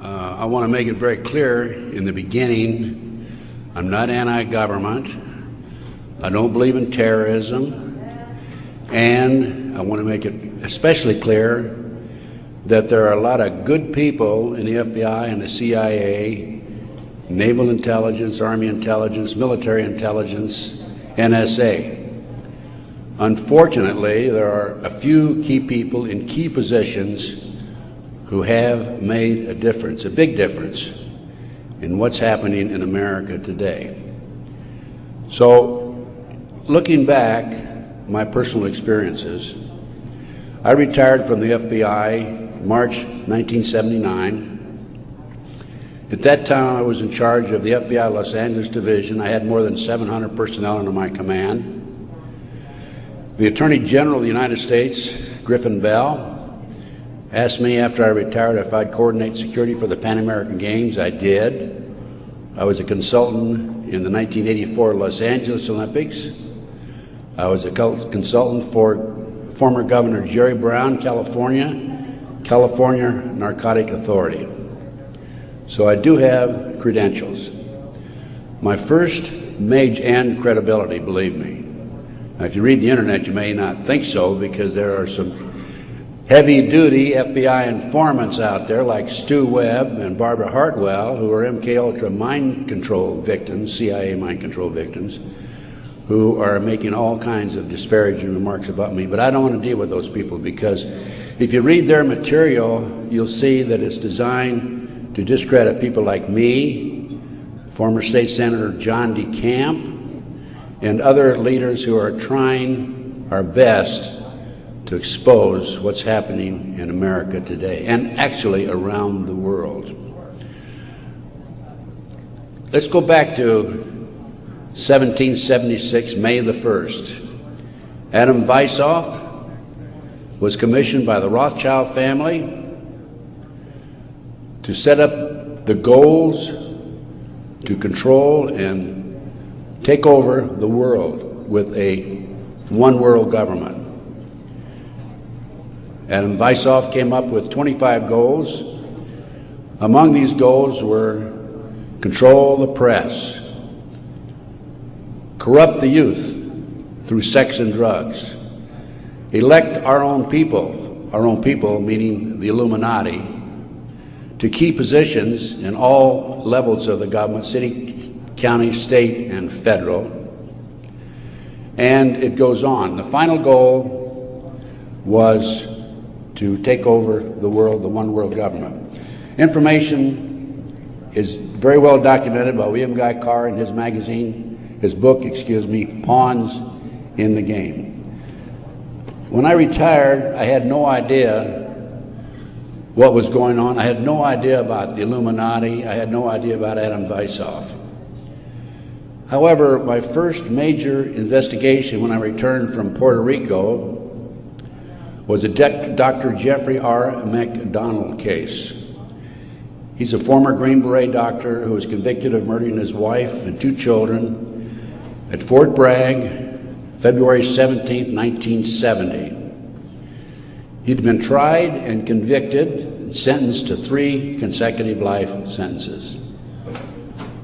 I want to make it very clear in the beginning, I'm not anti-government. I don't believe in terrorism. And I want to make it especially clear that there are a lot of good people in the FBI and the CIA, naval intelligence, army intelligence, military intelligence, NSA. Unfortunately, there are a few key people in key positions who have made a difference, a big difference, in what's happening in America today. So, looking back, my personal experiences, I retired from the FBI March 1979. At that time, I was in charge of the FBI Los Angeles Division. I had more than 700 personnel under my command. The Attorney General of the United States, Griffin Bell, asked me after I retired if I'd coordinate security for the Pan American Games. I did. I was a consultant in the 1984 Los Angeles Olympics. I was a consultant for former Governor Jerry Brown, California Narcotic Authority. So I do have credentials. My first major and credibility, believe me. Now, if you read the internet, you may not think so, because there are some heavy-duty FBI informants out there like Stu Webb and Barbara Hartwell, who are MKUltra mind control victims, CIA mind control victims, who are making all kinds of disparaging remarks about me. But I don't want to deal with those people, because if you read their material, you'll see that it's designed to discredit people like me, former State Senator John DeCamp, and other leaders who are trying our best to expose what's happening in America today, and actually around the world. Let's go back to 1776, May the 1st. Adam Weishoff was commissioned by the Rothschild family to set up the goals to control and take over the world with a one world government. Adam Weishoff came up with 25 goals. Among these goals were control the press, corrupt the youth through sex and drugs, elect our own people meaning the Illuminati, to key positions in all levels of the government, city, county, state, and federal. And it goes on. The final goal was to take over the world, the one world government. Information is very well documented by William Guy Carr in his book, Pawns in the Game. When I retired, I had no idea what was going on. I had no idea about the Illuminati. I had no idea about Adam Weishoff. However, my first major investigation when I returned from Puerto Rico was a Dr. Jeffrey R. McDonald case. He's a former Green Beret doctor who was convicted of murdering his wife and 2 children at Fort Bragg, February 17, 1970. He'd been tried and convicted and sentenced to 3 consecutive life sentences.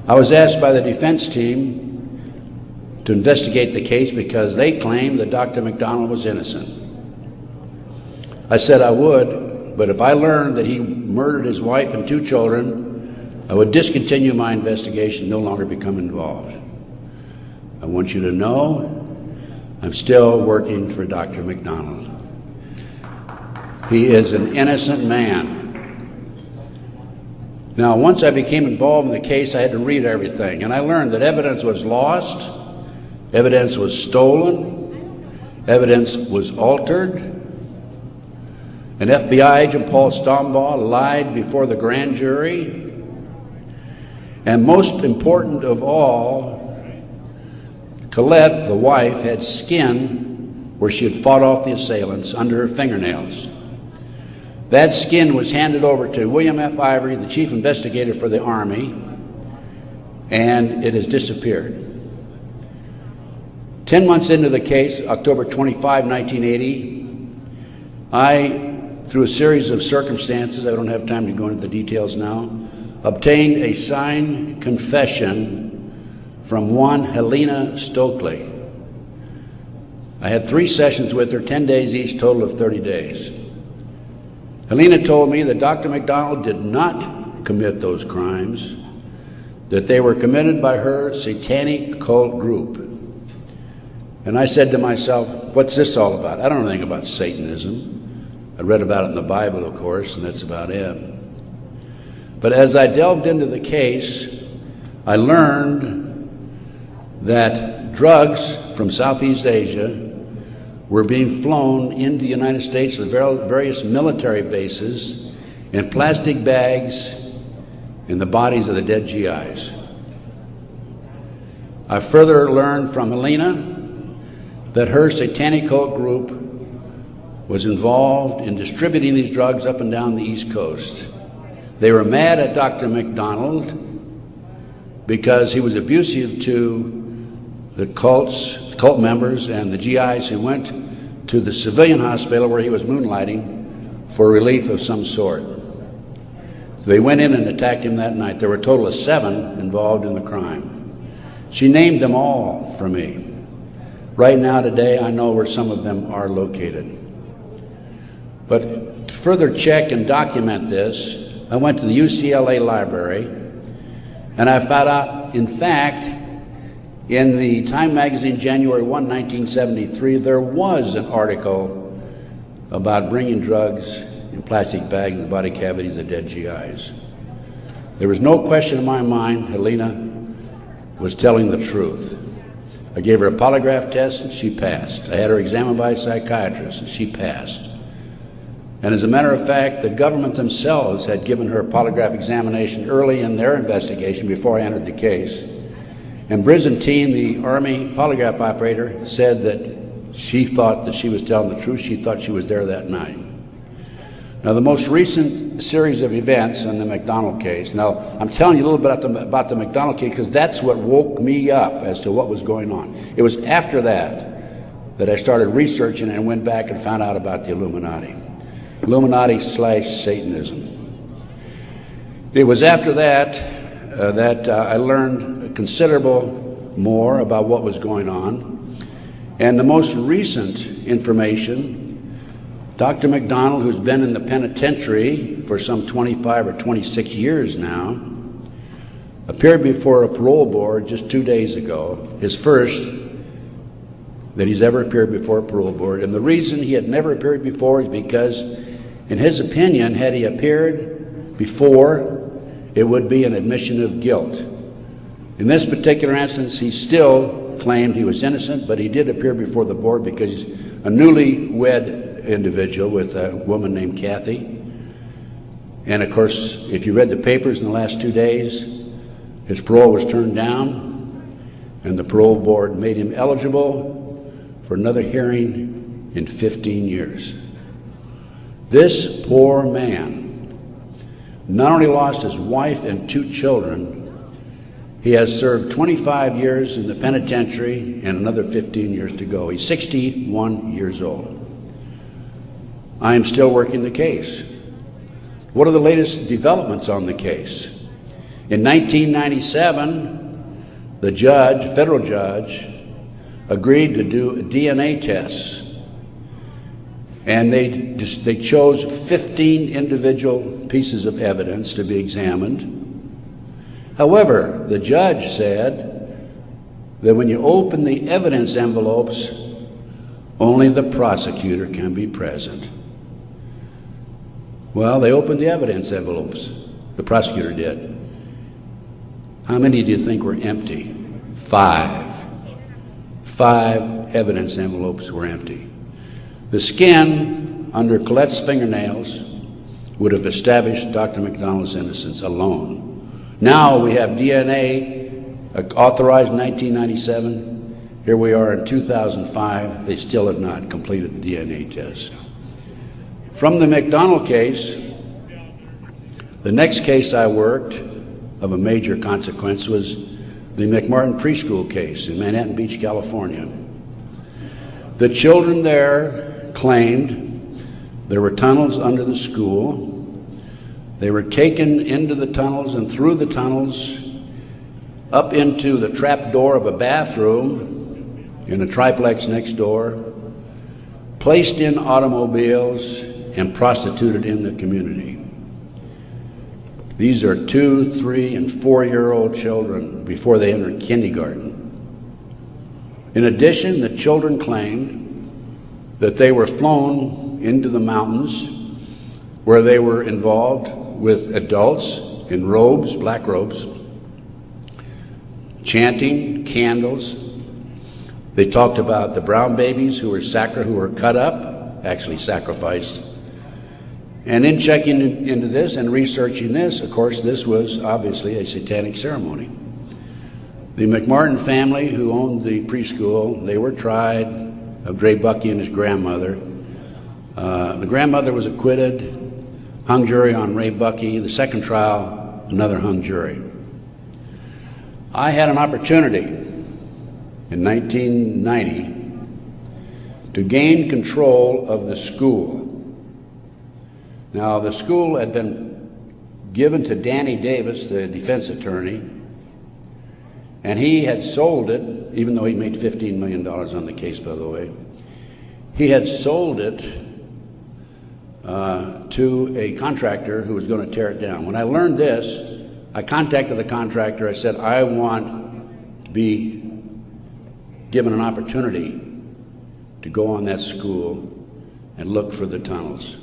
I was asked by the defense team to investigate the case because they claimed that Dr. McDonald was innocent. I said I would, but if I learned that he murdered his wife and 2 children, I would discontinue my investigation, no longer become involved. I want you to know I'm still working for Dr. McDonald. He is an innocent man. Now, once I became involved in the case, I had to read everything, and I learned that evidence was lost, evidence was stolen, evidence was altered. An FBI agent, Paul Stombaugh, lied before the grand jury. And most important of all, Colette, the wife, had skin where she had fought off the assailants under her fingernails. That skin was handed over to William F. Ivory, the chief investigator for the Army, and it has disappeared. 10 months into the case, October 25, 1980, I through a series of circumstances, I don't have time to go into the details now, obtained a signed confession from one Helena Stokely. I had 3 sessions with her, 10 days each, total of 30 days. Helena told me that Dr. McDonald did not commit those crimes, that they were committed by her satanic cult group. And I said to myself, what's this all about? I don't know anything about Satanism. I read about it in the Bible, of course, and that's about it. But as I delved into the case, I learned that drugs from Southeast Asia were being flown into the United States to various military bases in plastic bags in the bodies of the dead GIs. I further learned from Helena that her satanic cult group was involved in distributing these drugs up and down the East Coast. They were mad at Dr. McDonald because he was abusive to the cult members and the GIs who went to the civilian hospital where he was moonlighting for relief of some sort. So they went in and attacked him that night. There were a total of 7 involved in the crime. She named them all for me. Right now, today, I know where some of them are located. But to further check and document this, I went to the UCLA library, and I found out, in fact, in the Time magazine, January 1, 1973, there was an article about bringing drugs in plastic bags in the body cavities of dead GIs. There was no question in my mind Helena was telling the truth. I gave her a polygraph test, and she passed. I had her examined by a psychiatrist, and she passed. And as a matter of fact, the government themselves had given her a polygraph examination early in their investigation before I entered the case. And Byzantine, the Army polygraph operator, said that she thought that she was telling the truth. She thought she was there that night. Now, the most recent series of events in the McDonald case, now I'm telling you a little bit about the McDonald case because that's what woke me up as to what was going on. It was after that I started researching and went back and found out about the Illuminati/Satanism. It was after that I learned considerable more about what was going on. And the most recent information, Dr. McDonald, who's been in the penitentiary for some 25 or 26 years now, appeared before a parole board just 2 days ago, his first that he's ever appeared before a parole board. And the reason he had never appeared before is because, in his opinion, had he appeared before, it would be an admission of guilt. In this particular instance, he still claimed he was innocent, but he did appear before the board because he's a newlywed individual with a woman named Kathy. And of course, if you read the papers in the last 2 days, his parole was turned down, and the parole board made him eligible for another hearing in 15 years. This poor man not only lost his wife and 2 children, he has served 25 years in the penitentiary and another 15 years to go. He's 61 years old. I am still working the case. What are the latest developments on the case? In 1997, the judge, federal judge, agreed to do DNA tests. And they chose 15 individual pieces of evidence to be examined. However, the judge said that when you open the evidence envelopes, only the prosecutor can be present. Well, they opened the evidence envelopes. The prosecutor did. How many do you think were empty? 5. 5 evidence envelopes were empty. The skin under Colette's fingernails would have established Dr. McDonald's innocence alone. Now we have DNA authorized in 1997. Here we are in 2005. They still have not completed the DNA test. From the McDonald case, the next case I worked of a major consequence was the McMartin preschool case in Manhattan Beach, California. The children there claimed There were tunnels under the school. They were taken into the tunnels and through the tunnels up into the trap door of a bathroom in a triplex next door, placed in automobiles, and prostituted in the community. These are 2-, 3-, and 4-year-old children before they entered kindergarten. In addition, the children claimed that they were flown into the mountains where they were involved with adults in robes, black robes, chanting, candles. They talked about the brown babies who were cut up, actually sacrificed. And in checking into this and researching this, of course, this was obviously a satanic ceremony. The McMartin family, who owned the preschool, they were tried of Dre Bucky and his grandmother. The grandmother was acquitted, hung jury on Ray Bucky. The second trial, another hung jury. I had an opportunity in 1990 to gain control of the school. Now, the school had been given to Danny Davis, the defense attorney, and he had sold it, even though he made $15 million on the case, by the way. He had sold it to a contractor who was going to tear it down. When I learned this, I contacted the contractor. I said, I want to be given an opportunity to go on that school and look for the tunnels.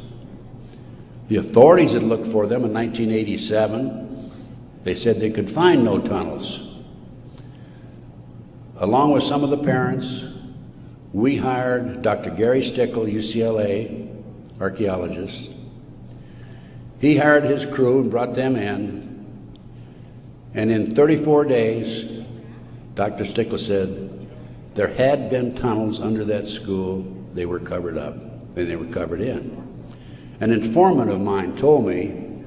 The authorities had looked for them in 1987. They said they could find no tunnels. Along with some of the parents, we hired Dr. Gary Stickle, UCLA archaeologist. He hired his crew and brought them in. And in 34 days, Dr. Stickle said there had been tunnels under that school. They were covered up and they were covered in. An informant of mine told me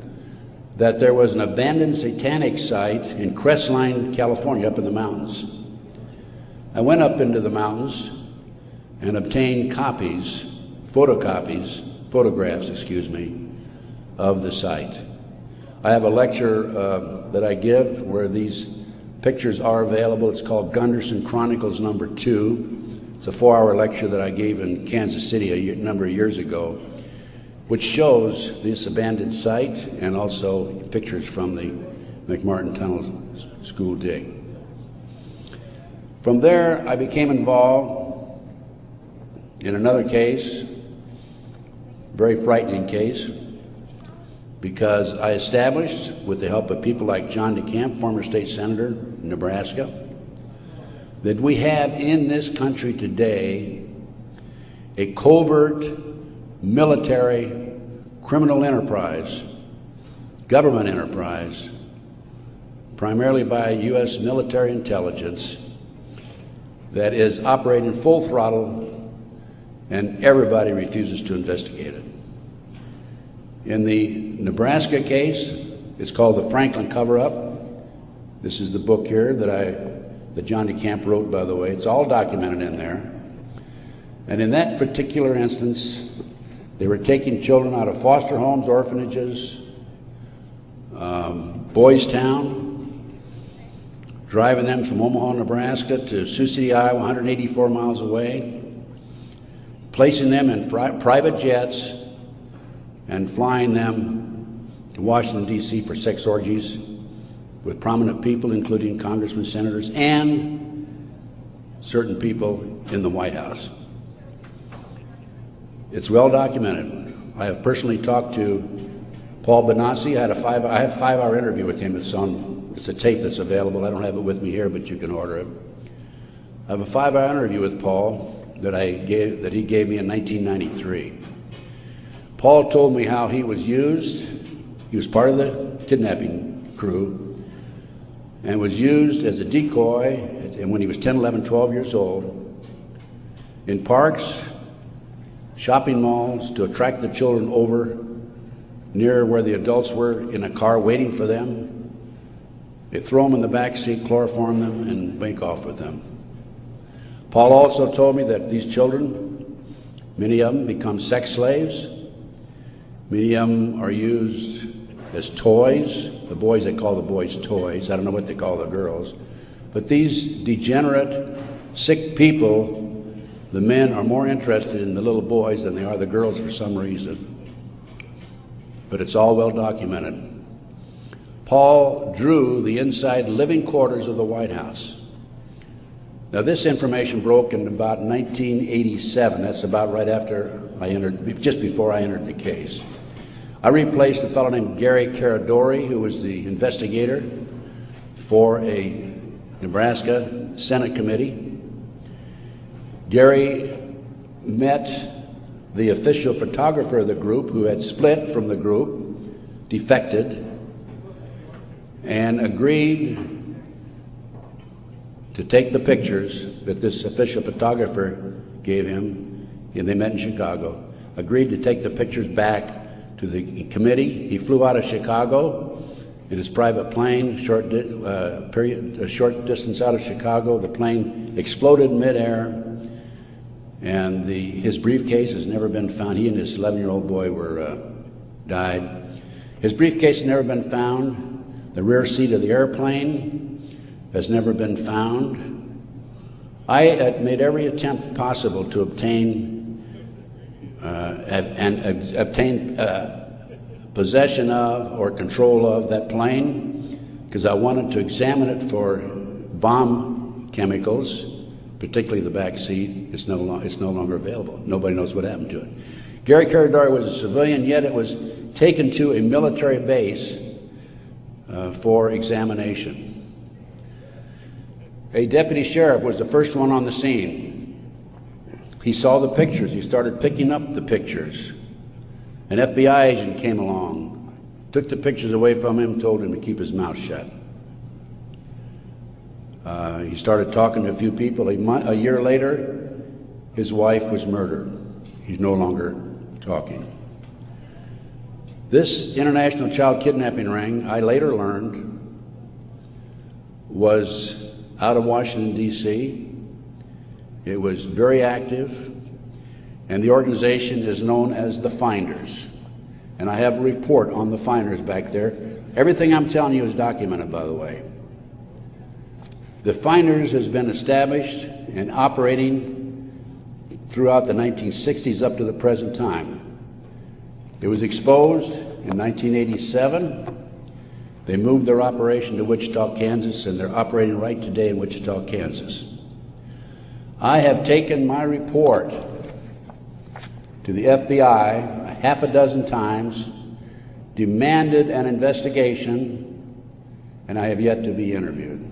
that there was an abandoned satanic site in Crestline, California, up in the mountains. I went up into the mountains and obtained photographs, of the site. I have a lecture that I give where these pictures are available. It's called Gunderson Chronicles #2. It's a 4-hour lecture that I gave in Kansas City a number of years ago, which shows this abandoned site and also pictures from the McMartin Tunnel school dig. From there, I became involved in another case, very frightening case, because I established, with the help of people like John DeCamp, former state senator in Nebraska, that we have in this country today a covert military criminal enterprise, government enterprise, primarily by U.S. military intelligence, that is operating full throttle, and everybody refuses to investigate it. In the Nebraska case, it's called the Franklin Cover-Up. This is the book here that John DeCamp wrote, by the way. It's all documented in there. And in that particular instance, they were taking children out of foster homes, orphanages, Boys Town, driving them from Omaha, Nebraska to Sioux City, Iowa, 184 miles away, placing them in private jets and flying them to Washington, D.C. for sex orgies with prominent people, including congressmen, senators, and certain people in the White House. It's well documented. I have personally talked to Paul Benassi. I had a 5-hour interview with him. It's a tape that's available. I don't have it with me here, but you can order it. I have a 5-hour interview with Paul that he gave me in 1993. Paul told me how he was used. He was part of the kidnapping crew and was used as a decoy, and when he was 10, 11, 12 years old, in parks, shopping malls, to attract the children over near where the adults were in a car waiting for them. They throw them in the back seat, chloroform them, and make off with them. Paul also told me that these children, many of them, become sex slaves Many of them are used as toys. The boys, they call the boys toys. I don't know what they call the girls. But these degenerate, sick people, the men are more interested in the little boys than they are the girls for some reason. But it's all well documented. Paul drew the inside living quarters of the White House. Now, this information broke in about 1987. That's about right after I entered, just before I entered the case. I replaced a fellow named Gary Caradori, who was the investigator for a Nebraska Senate committee. Gary met the official photographer of the group, who had split from the group, defected, and agreed to take the pictures that this official photographer gave him, and they met in Chicago, agreed to take the pictures back to the committee. He flew out of Chicago in his private plane, a short distance out of Chicago. The plane exploded in midair, and his briefcase has never been found. He and his 11-year-old boy died. His briefcase has never been found. The rear seat of the airplane has never been found. I made every attempt possible to obtain possession of or control of that plane, because I wanted to examine it for bomb chemicals, particularly the back seat. It's no longer available. Nobody knows what happened to it. Gary Caradori was a civilian, yet it was taken to a military base for examination. A deputy sheriff was the first one on the scene. He saw the pictures. He started picking up the pictures. An FBI agent came along, took the pictures away from him, told him to keep his mouth shut. He started talking to a few people. A year later, his wife was murdered. He's no longer talking. This international child kidnapping ring, I later learned, was out of Washington, D.C. It was very active, and the organization is known as the Finders. And I have a report on the Finders back there. Everything I'm telling you is documented, by the way. The Finders has been established and operating throughout the 1960s up to the present time. It was exposed in 1987. They moved their operation to Wichita, Kansas, and they're operating right today in Wichita, Kansas. I have taken my report to the FBI half a dozen times, demanded an investigation, and I have yet to be interviewed.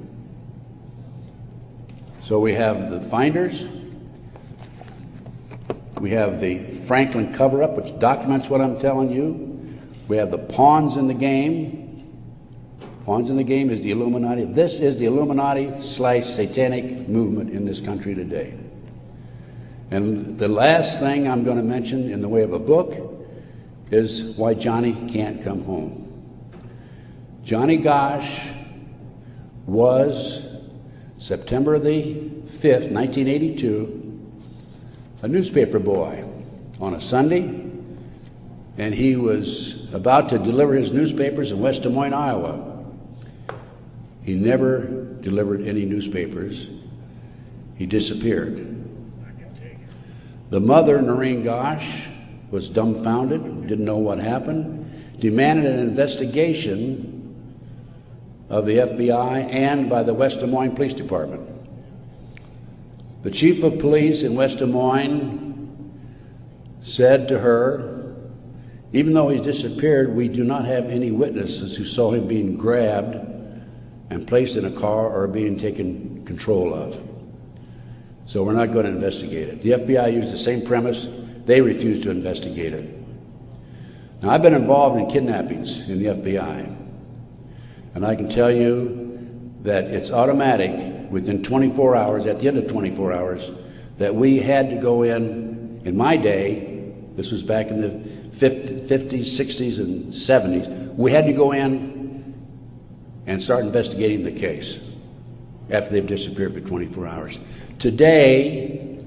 So we have the Finders, we have the Franklin cover-up, which documents what I'm telling you. We have the pawns in the game. Pawns in the game is the Illuminati. This is the Illuminati/satanic movement in this country today. And the last thing I'm going to mention in the way of a book is why Johnny can't come home. Johnny Gosch was, September the 5th, 1982, a newspaper boy on a Sunday, and he was about to deliver his newspapers in West Des Moines, Iowa. He never delivered any newspapers. He disappeared. The mother, Noreen Gosch, was dumbfounded, didn't know what happened, demanded an investigation of the FBI and by the West Des Moines Police Department. The chief of police in West Des Moines said to her, even though he's disappeared, we do not have any witnesses who saw him being grabbed and placed in a car or being taken control of. So we're not going to investigate it. The FBI used the same premise. They refused to investigate it. Now, I've been involved in kidnappings in the FBI, and I can tell you that it's automatic within 24 hours, at the end of 24 hours, that we had to go in my day, this was back in the 50s, 60s, and 70s, we had to go in and start investigating the case after they've disappeared for 24 hours. Today,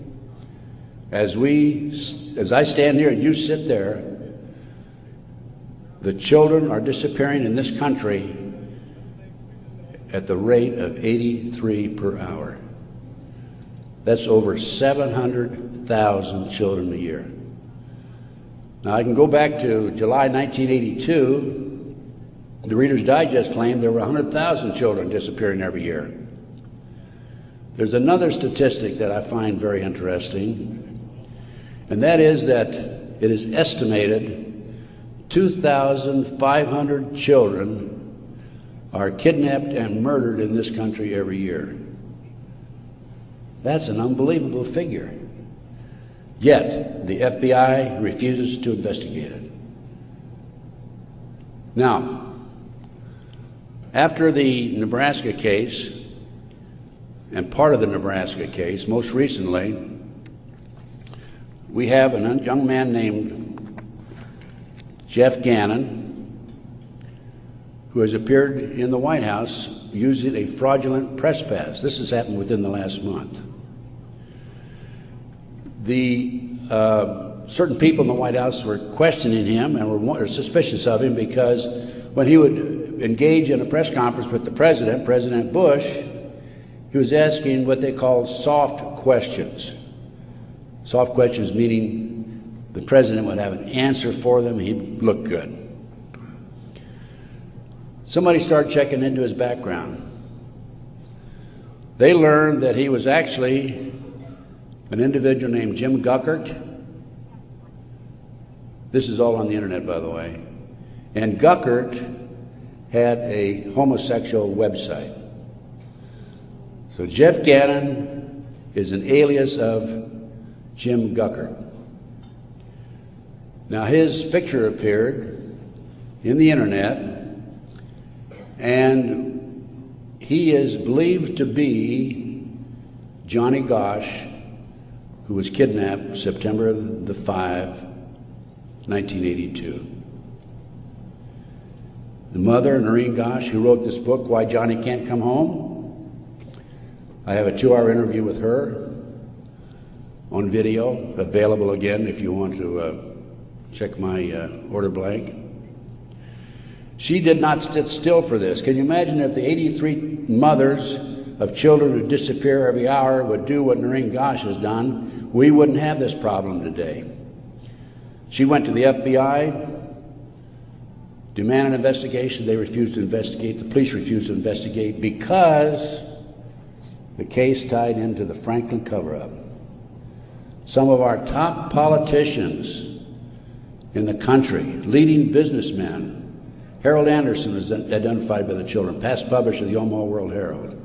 as I stand here and you sit there, The children are disappearing in this country at the rate of 83 per hour. That's over 700,000 children a year. Now, I can go back to July 1982. The Reader's Digest claimed there were 100,000 children disappearing every year. There's another statistic that I find very interesting, and that is that it is estimated 2,500 children are kidnapped and murdered in this country every year. That's an unbelievable figure. Yet, the FBI refuses to investigate it. Now, after the Nebraska case, and part of the Nebraska case, most recently, we have a young man named Jeff Gannon, who has appeared in the White House using a fraudulent press pass. This has happened within the last month. Certain people in the White House were questioning him and were suspicious of him because when he would engage in a press conference with the president, President Bush, he was asking what they called soft questions. Soft questions meaning the president would have an answer for them, he'd look good. Somebody started checking into his background. They learned that he was actually an individual named Jim Guckert. This is all on the internet, by the way. And Guckert had a homosexual website. So Jeff Gannon is an alias of Jim Guckert. Now his picture appeared in the internet, and he is believed to be Johnny Gosch, who was kidnapped September the 5, 1982. The mother, Noreen Gosch, who wrote this book, Why Johnny Can't Come Home, I have a 2-hour interview with her on video, available again if you want to check my order blank. She did not sit still for this. Can you imagine if the 83 mothers of children who disappear every hour would do what Noreen Gosch has done? We wouldn't have this problem today. She went to the FBI, demanded an investigation. They refused to investigate. The police refused to investigate because the case tied into the Franklin cover-up. Some of our top politicians in the country, leading businessmen, Harold Anderson was identified by the children, past publisher of the Omaha World Herald.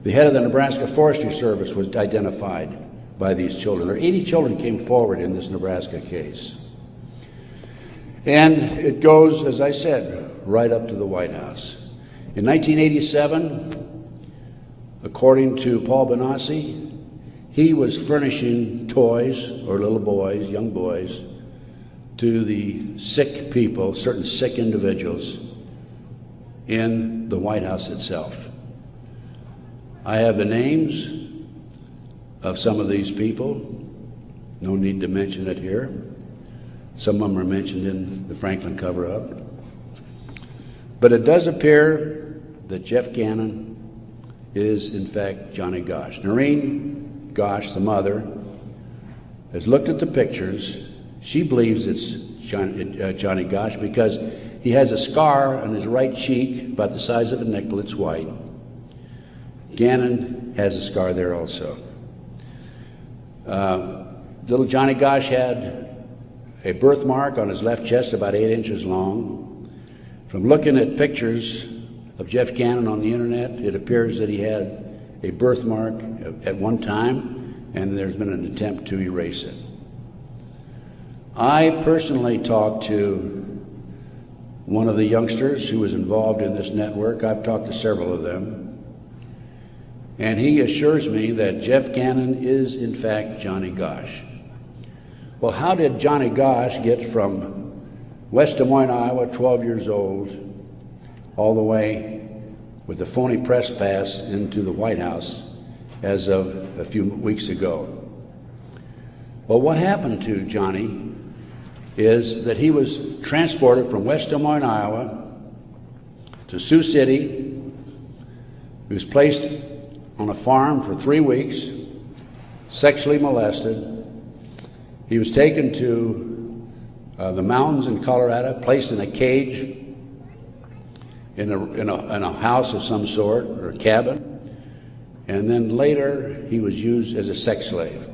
The head of the Nebraska Forestry Service was identified by these children. There 80 children came forward in this Nebraska case. And it goes, as I said, right up to the White House. In 1987, according to Paul Benassi, he was furnishing toys, or little boys, young boys, to the sick people, certain sick individuals in the White House itself. I have the names of some of these people. No need to mention it here. Some of them are mentioned in the Franklin cover-up. But it does appear that Jeff Gannon is, in fact, Johnny Gosch. Noreen Gosch, the mother, has looked at the pictures. She believes it's Johnny Gosch because he has a scar on his right cheek about the size of a nickel. It's white. Gannon has a scar there also. Little Johnny Gosch had a birthmark on his left chest about 8 inches long. From looking at pictures of Jeff Gannon on the internet, it appears that he had a birthmark at one time, and there's been an attempt to erase it. I personally talked to one of the youngsters who was involved in this network. I've talked to several of them. And he assures me that Jeff Gannon is, in fact, Johnny Gosch. Well, how did Johnny Gosch get from West Des Moines, Iowa, 12 years old, all the way with a phony press pass into the White House as of a few weeks ago? Well, what happened to Johnny is that he was transported from West Des Moines, Iowa to Sioux City. He was placed on a farm for 3 weeks, sexually molested. He was taken to the mountains in Colorado, placed in a cage in a house of some sort, or a cabin, and then later he was used as a sex slave.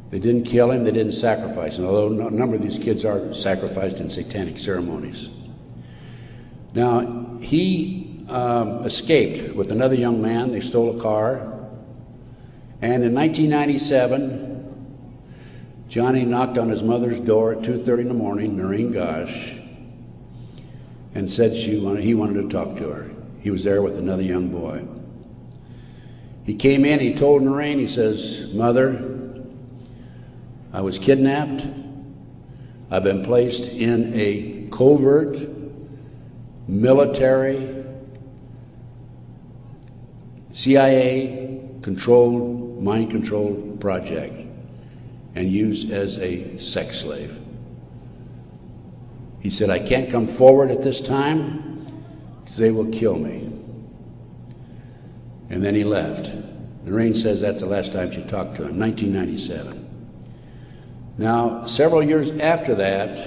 They didn't kill him, they didn't sacrifice him, although a number of these kids are sacrificed in satanic ceremonies. Now, he escaped with another young man. They stole a car, and in 1997, Johnny knocked on his mother's door at 2:30 in the morning, Noreen Gosh, and said he wanted to talk to her. He was there with another young boy. He came in, he told Noreen, he says, "Mother, I was kidnapped. I've been placed in a covert military CIA-controlled, mind-controlled project and used as a sex slave." He said, "I can't come forward at this time because they will kill me." And then he left. Noreen says that's the last time she talked to him, 1997. Now, several years after that,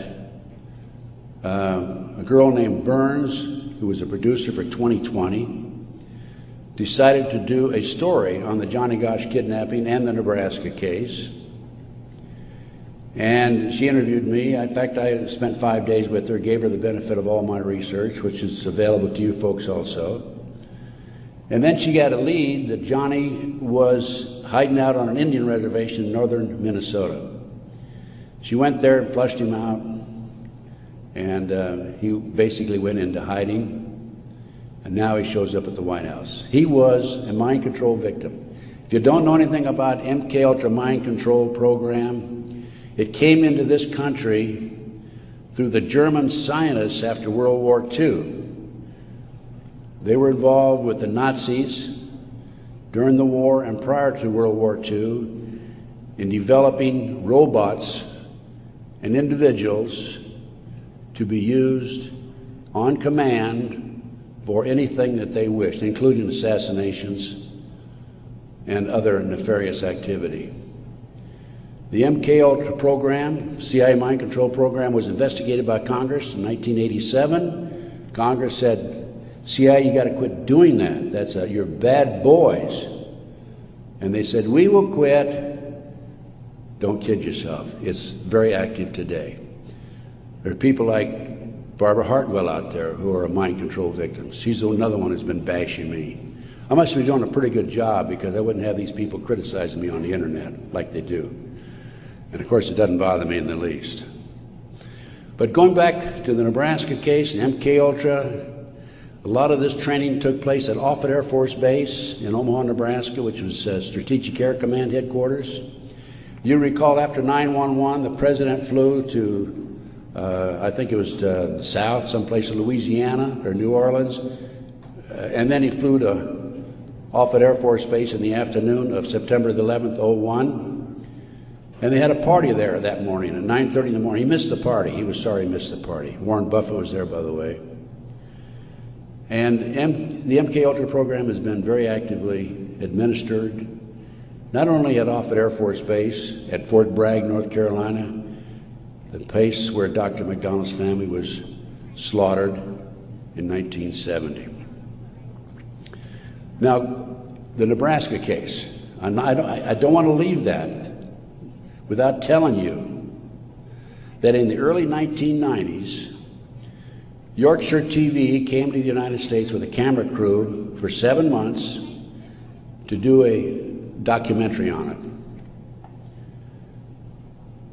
a girl named Burns, who was a producer for 2020, decided to do a story on the Johnny Gosch kidnapping and the Nebraska case. And she interviewed me. In fact, I spent 5 days with her, gave her the benefit of all my research, which is available to you folks also. And then she got a lead that Johnny was hiding out on an Indian reservation in northern Minnesota. She went there and flushed him out, and he basically went into hiding, and now he shows up at the White House. He was a mind control victim. If you don't know anything about MK Ultra mind control program, it came into this country through the German scientists after World War II. They were involved with the Nazis during the war and prior to World War II in developing robots and individuals to be used on command for anything that they wished, including assassinations and other nefarious activity. The MK Ultra program, CIA mind control program, was investigated by Congress in 1987. Congress said, CIA, you got to quit doing that. You're bad boys. And they said, we will quit. Don't kid yourself. It's very active today. There are people like Barbara Hartwell out there who are mind control victims. She's another one who's been bashing me. I must be doing a pretty good job because I wouldn't have these people criticizing me on the internet like they do. And of course, it doesn't bother me in the least. But going back to the Nebraska case and MK Ultra, a lot of this training took place at Offutt Air Force Base in Omaha, Nebraska, which was Strategic Air Command headquarters. You recall after 9/11, the president flew to, I think it was the south, someplace in Louisiana or New Orleans, and then he flew to Offutt Air Force Base in the afternoon of September the 11th, 01, and they had a party there that morning at 9:30 in the morning. He missed the party. He was sorry he missed the party. Warren Buffett was there, by the way. And the MK Ultra program has been very actively administered, not only at Offutt Air Force Base, at Fort Bragg, North Carolina, the place where Dr. McDonald's family was slaughtered in 1970. Now, the Nebraska case, I don't want to leave that without telling you that in the early 1990s, Yorkshire TV came to the United States with a camera crew for 7 months to do a documentary on it.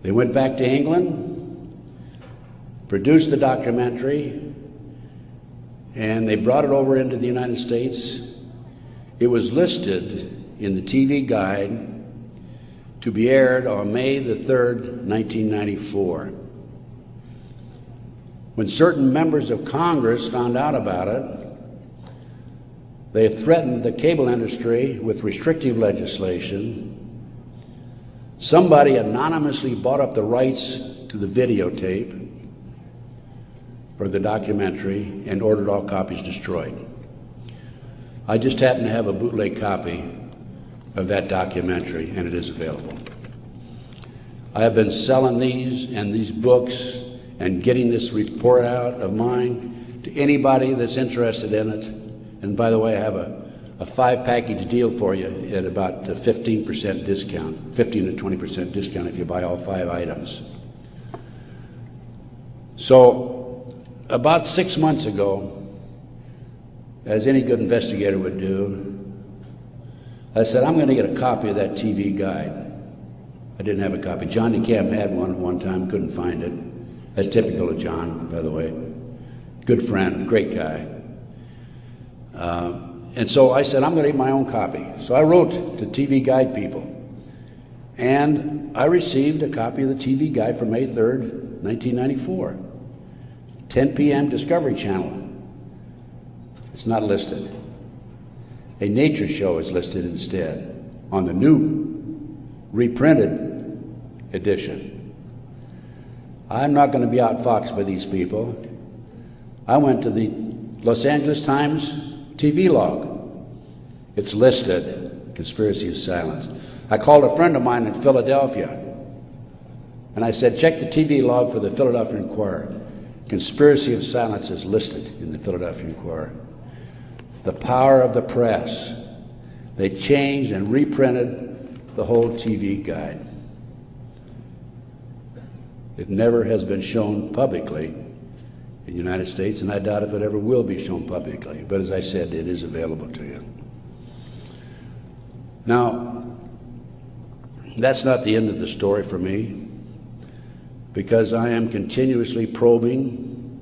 They went back to England, produced the documentary, and they brought it over into the United States. It was listed in the TV guide to be aired on May the 3rd, 1994. When certain members of Congress found out about it, they threatened the cable industry with restrictive legislation. Somebody anonymously bought up the rights to the videotape or the documentary and ordered all copies destroyed. I just happen to have a bootleg copy of that documentary, and it is available. I have been selling these and these books and getting this report out of mine to anybody that's interested in it. And by the way, I have a 5-package deal for you at about a 15% discount, 15 to 20% discount if you buy all 5 items. So about 6 months ago, as any good investigator would do, I said, I'm going to get a copy of that TV guide. I didn't have a copy. John DeCamp had one at one time, couldn't find it. That's typical of John, by the way. Good friend, great guy. And so I said, I'm going to get my own copy. So I wrote to TV Guide people. And I received a copy of the TV Guide for May 3rd, 1994. 10 p.m. Discovery Channel. It's not listed. A nature show is listed instead on the new reprinted edition. I'm not going to be outfoxed by these people. I went to the Los Angeles Times TV log. It's listed, Conspiracy of Silence. I called a friend of mine in Philadelphia, and I said, check the TV log for the Philadelphia Inquirer. Conspiracy of Silence is listed in the Philadelphia Inquirer. The power of the press. They changed and reprinted the whole TV guide. It never has been shown publicly in the United States, and I doubt if it ever will be shown publicly. But as I said, it is available to you. Now, that's not the end of the story for me, because I am continuously probing,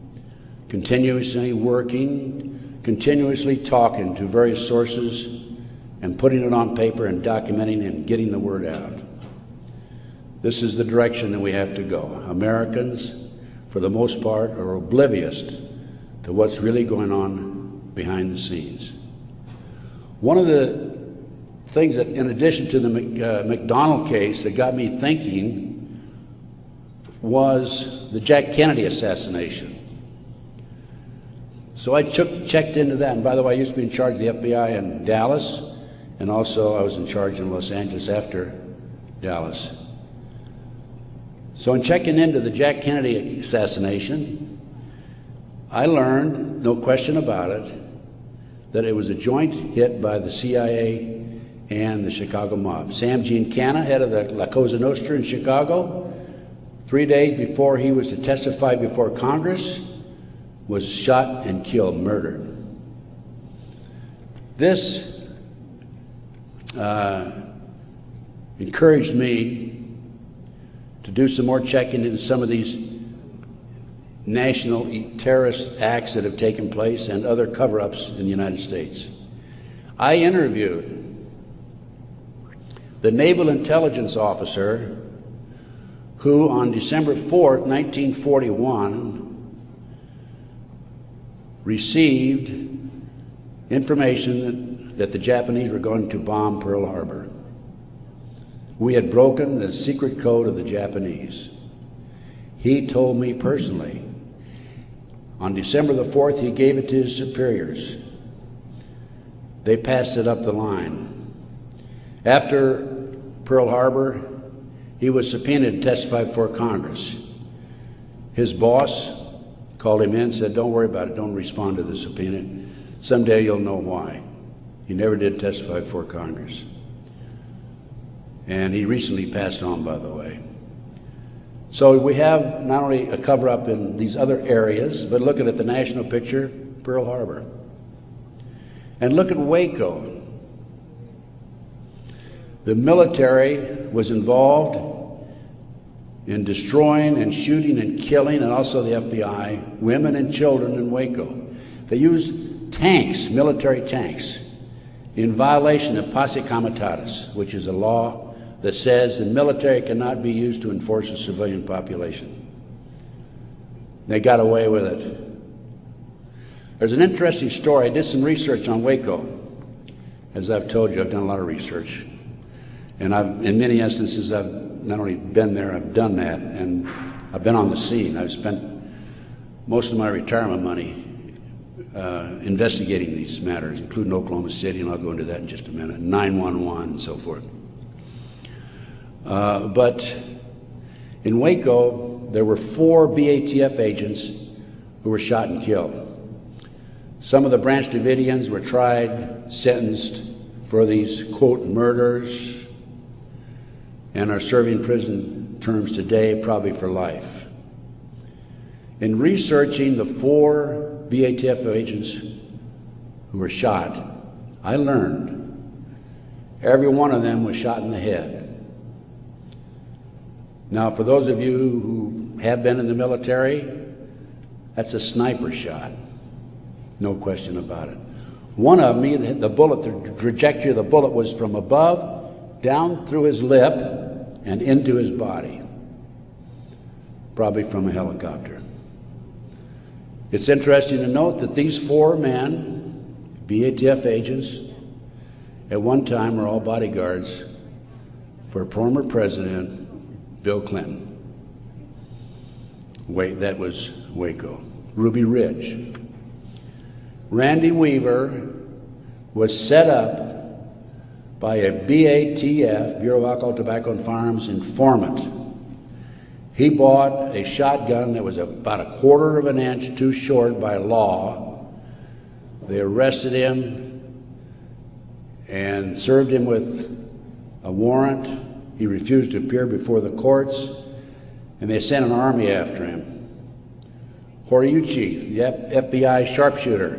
continuously working, continuously talking to various sources and putting it on paper and documenting and getting the word out. This is the direction that we have to go. Americans, for the most part, are oblivious to what's really going on behind the scenes. One of the things that, in addition to the McDonald case, that got me thinking was the Jack Kennedy assassination. So I checked into that, and by the way, I used to be in charge of the FBI in Dallas, and also I was in charge in Los Angeles after Dallas. So in checking into the Jack Kennedy assassination, I learned, no question about it, that it was a joint hit by the CIA and the Chicago mob. Sam Giancana, head of the La Cosa Nostra in Chicago, 3 days before he was to testify before Congress, was shot and killed, murdered. This encouraged me to do some more checking into some of these national terrorist acts that have taken place and other cover-ups in the United States. I interviewed the naval intelligence officer who on December 4th, 1941, received information that the Japanese were going to bomb Pearl Harbor. We had broken the secret code of the Japanese. He told me personally, on December the 4th, he gave it to his superiors. They passed it up the line. After Pearl Harbor, he was subpoenaed to testify before Congress. His boss called him in and said, don't worry about it, don't respond to the subpoena. Someday you'll know why. He never did testify before Congress. And he recently passed on, by the way. So we have not only a cover-up in these other areas, but looking at the national picture, Pearl Harbor. And look at Waco. The military was involved in destroying and shooting and killing, and also the FBI, women and children in Waco. They used tanks, military tanks, in violation of posse comitatus, which is a law that says the military cannot be used to enforce a civilian population. They got away with it. There's an interesting story. I did some research on Waco. As I've told you, I've done a lot of research. And in many instances, I've not only been there, I've done that. And I've been on the scene. I've spent most of my retirement money investigating these matters, including Oklahoma City, and I'll go into that in just a minute, 911 and so forth. But in Waco, there were 4 BATF agents who were shot and killed. Some of the Branch Davidians were tried, sentenced for these, quote, murders, and are serving prison terms today, probably for life. In researching the 4 BATF agents who were shot, I learned every one of them was shot in the head. Now, for those of you who have been in the military, that's a sniper shot, no question about it. One of them, the bullet, the trajectory of the bullet was from above, down through his lip, and into his body, probably from a helicopter. It's interesting to note that these 4 men, BATF agents, at one time were all bodyguards for former President Bill Clinton. That was Waco. Ruby Ridge. Randy Weaver was set up by a BATF, Bureau of Alcohol, Tobacco and Firearms, informant. He bought a shotgun that was about 1/4 of an inch too short by law. They arrested him and served him with a warrant. He refused to appear before the courts, and they sent an army after him. Horiuchi, the FBI sharpshooter,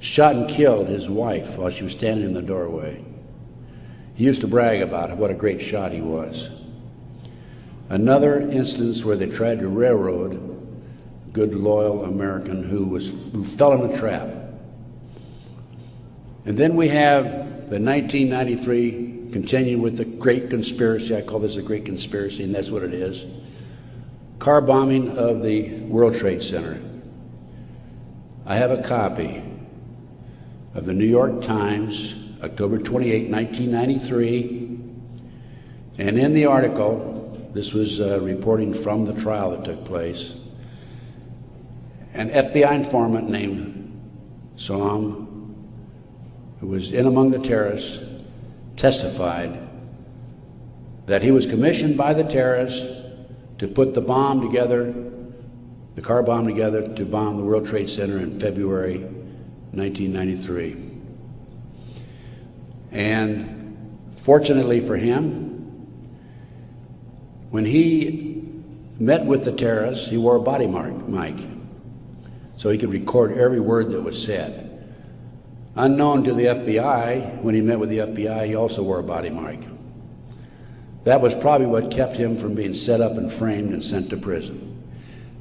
shot and killed his wife while she was standing in the doorway. He used to brag about what a great shot he was. Another instance where they tried to railroad a good, loyal American who fell in a trap. And then we have the 1993, continuing with the great conspiracy. I call this a great conspiracy, and that's what it is. Car bombing of the World Trade Center. I have a copy of the New York Times, October 28, 1993, and in the article, this was reporting from the trial that took place, an FBI informant named Salam, who was in among the terrorists, testified that he was commissioned by the terrorists to put the bomb together, the car bomb together, to bomb the World Trade Center in February 1993. And fortunately for him, when he met with the terrorists, he wore a body mic, so he could record every word that was said. Unknown to the FBI, when he met with the FBI, he also wore a body mic. That was probably what kept him from being set up and framed and sent to prison.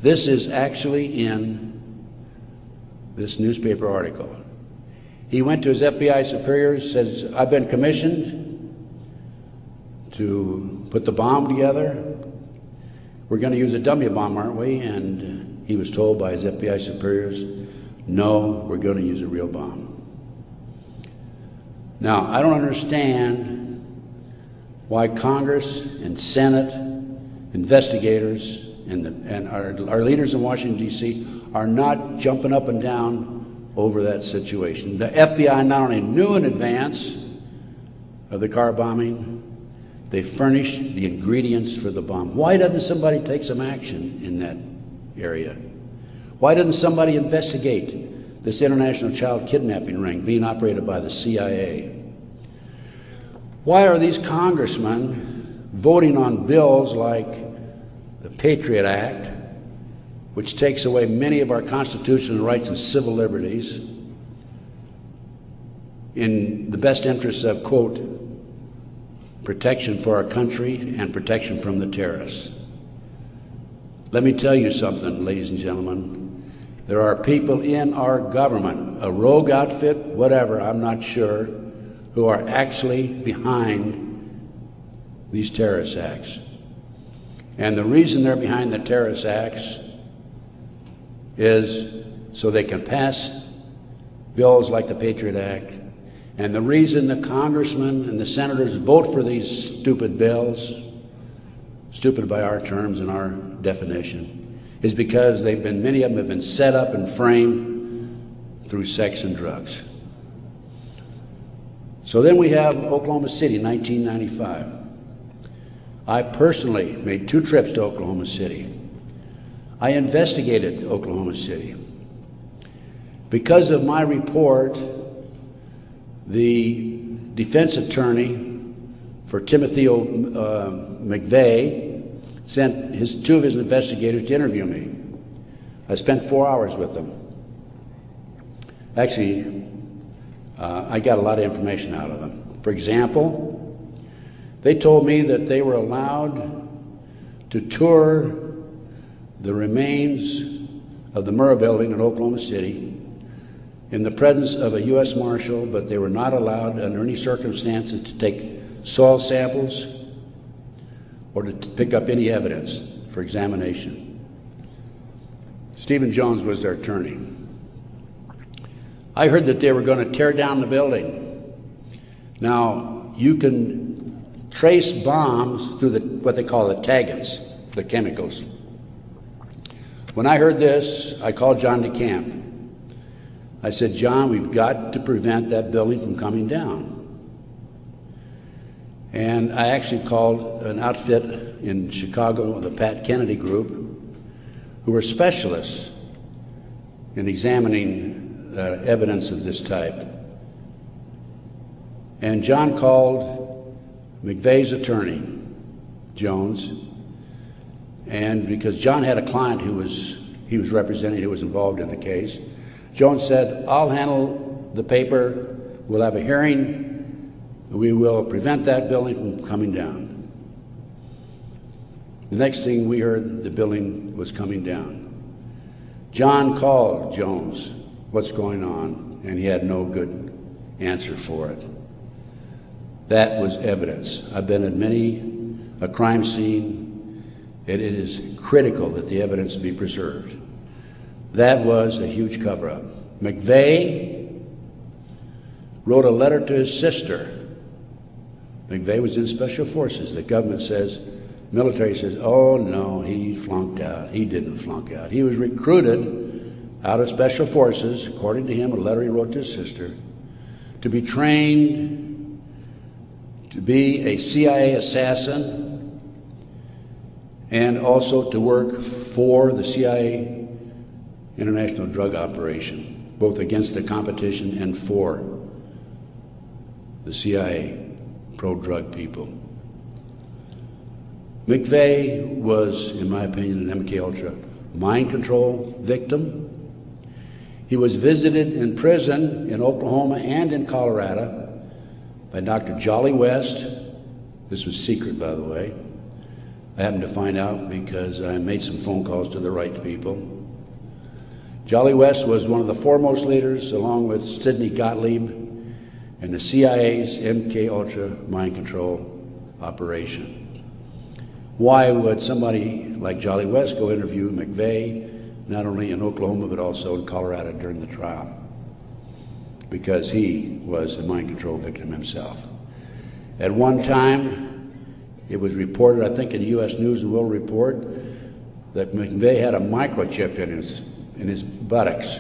This is actually in this newspaper article. He went to his FBI superiors, says, I've been commissioned to put the bomb together. We're going to use a dummy bomb, aren't we? And he was told by his FBI superiors, no, we're going to use a real bomb. Now, I don't understand why Congress and Senate, investigators, and our leaders in Washington, D.C. are not jumping up and down over that situation. The FBI not only knew in advance of the car bombing, they furnished the ingredients for the bomb. Why doesn't somebody take some action in that area? Why doesn't somebody investigate this international child kidnapping ring being operated by the CIA? Why are these congressmen voting on bills like the Patriot Act, which takes away many of our constitutional rights and civil liberties in the best interests of, quote, protection for our country and protection from the terrorists? Let me tell you something, ladies and gentlemen. There are people in our government, a rogue outfit, whatever, I'm not sure, who are actually behind these terrorist acts. And the reason they're behind the terrorist acts is so they can pass bills like the Patriot Act. And the reason the congressmen and the senators vote for these stupid bills, stupid by our terms and our definition, is because many of them have been set up and framed through sex and drugs. So then we have Oklahoma City, 1995. I personally made 2 trips to Oklahoma City. I investigated Oklahoma City. Because of my report, the defense attorney for Timothy McVeigh sent 2 of his investigators to interview me. I spent 4 hours with them. Actually, I got a lot of information out of them. For example, they told me that they were allowed to tour the remains of the Murrah building in Oklahoma City in the presence of a U.S. Marshal, but they were not allowed under any circumstances to take soil samples or to pick up any evidence for examination. Stephen Jones was their attorney. I heard that they were going to tear down the building. Now, you can trace bombs through what they call the taggants, the chemicals. When I heard this, I called John DeCamp. I said, John, we've got to prevent that building from coming down. And I actually called an outfit in Chicago, the Pat Kennedy Group, who were specialists in examining evidence of this type. And John called McVeigh's attorney, Jones, and because John had a client he was representing who was involved in the case, Jones said, I'll handle the paper, we'll have a hearing, we will prevent that building from coming down. The next thing we heard, the building was coming down. John called Jones, what's going on? And he had no good answer for it. That was evidence. I've been at many a crime scene. It is critical that the evidence be preserved. That was a huge cover-up. McVeigh wrote a letter to his sister. McVeigh was in Special Forces. The government says, military says, oh no, he flunked out. He didn't flunk out. He was recruited out of Special Forces, according to him, a letter he wrote to his sister, to be trained to be a CIA assassin and also to work for the CIA international drug operation, both against the competition and for the CIA pro-drug people. McVeigh was, in my opinion, an MK-Ultra mind control victim. He was visited in prison in Oklahoma and in Colorado by Dr. Jolly West. This was secret, by the way. I happened to find out because I made some phone calls to the right people. Jolly West was one of the foremost leaders, along with Sidney Gottlieb, in the CIA's MK-Ultra mind control operation. Why would somebody like Jolly West go interview McVeigh, not only in Oklahoma, but also in Colorado during the trial? Because he was a mind control victim himself. At one time, it was reported, I think in the U.S. News and World Report, that McVeigh had a microchip in his buttocks.